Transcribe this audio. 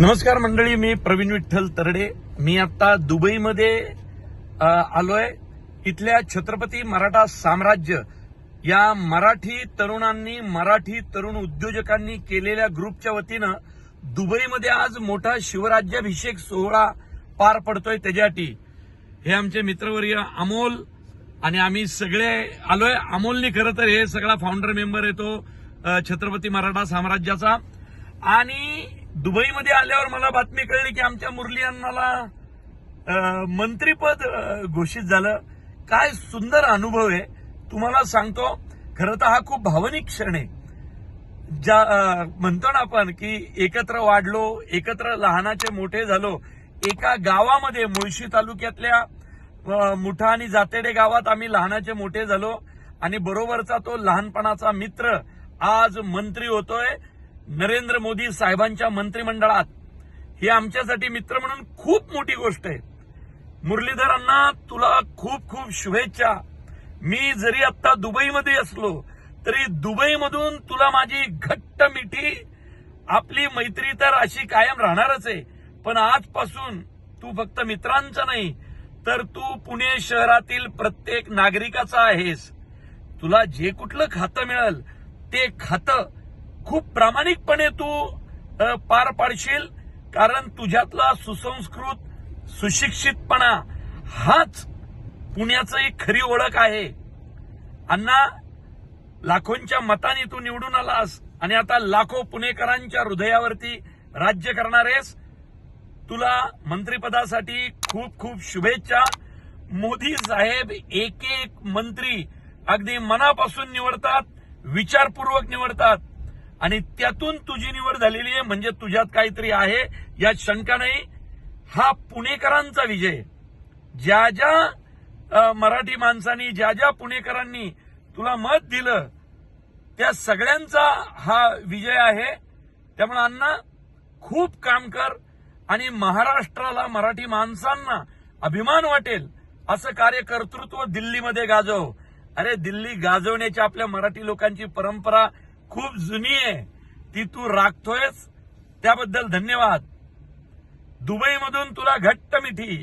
नमस्कार मंडळी, मी प्रवीण विठ्ठल तरडे. मी आता दुबईमध्ये आलोय. इथल्या छत्रपती मराठा साम्राज्य या मराठी तरुणांनी, मराठी तरुण उद्योजकांनी केलेल्या ग्रुपच्या वतीनं दुबईमध्ये आज मोठा शिवराज्याभिषेक सोहळा पार पडतोय. त्याच्यासाठी हे आमचे मित्रवर्य अमोल आणि आम्ही सगळे आलोय. अमोलनी खरं तर हे सगळा फाउंडर मेंबर आहे तो छत्रपती मराठा साम्राज्याचा. आणि दुबईमध्ये आल्यावर मला बातमी कळली की आमच्या मुरली अण्णाला मंत्रीपद घोषित झालं. काय सुंदर अनुभव आहे, तुम्हाला सांगतो. खरं तर हा खूप भावनिक क्षण आहे. म्हणतो ना आपण की एकत्र वाढलो, एकत्र लहानाचे मोठे झालो. एका गावामध्ये मुळशी तालुक्यातल्या मुठा आणि जातेडे गावात आम्ही लहानाचे मोठे झालो आणि बरोबरचा तो लहानपणाचा मित्र आज मंत्री होतोय नरेंद्र मोदी साहेबांच्या मंत्रिमंडळात. ही आमच्यासाठी मित्र म्हणून खूप मोठी गोष्ट आहे. मुरलीधर अण्णा, तुला खूप खूप शुभेच्छा. मी जरी आता दुबईमध्ये असलो तरी दुबईमधून तुला माझी घट्ट मिठी, आपली मैत्री तर अशी कायम राहणारच आहे. पण आजपासून तू फक्त मित्रांचा नाही तर तू पुणे शहरातील प्रत्येक नागरिकाचा आहेस. तुला जे कुठलं खातं मिळेल ते खातं खूप प्रामाणिकपणे तू पार पाडशील, कारण तुझ्यातला सुसंस्कृत, सुशिक्षितपणा हाच पुण्याचं एक खरी ओळख आहे. अण्णा, लाखोंच्या मताने तू निवडून आलास आणि आता लाखो पुणेकरांच्या हृदयावरती राज्य करणार आहेस. तुला मंत्रिपदासाठी खूप खूप शुभेच्छा. मोदी साहेब एक एक मंत्री अगदी मनापासून निवडतात, विचारपूर्वक निवडतात आणि त्यातून तुझी निवड झालेली आहे म्हणजे तुझ्यात काहीतरी आहे, यात शंका नाही. हा पुणेकरांचा विजय. ज्या ज्या मराठी माणसांनी, ज्या ज्या पुणेकरांनी तुला मत दिलं त्या सगळ्यांचा हा विजय आहे. त्यामुळे अण्णा, खूप काम कर आणि महाराष्ट्राला, मराठी माणसांना अभिमान वाटेल असं कार्यकर्तृत्व दिल्लीमध्ये गाजव. अरे, दिल्ली गाजवण्याची आपल्या मराठी लोकांची परंपरा खूप जुनी आहे, ती तू राखतोयस, त्याबद्दल धन्यवाद. दुबईमधून तुला घट्ट मिठी.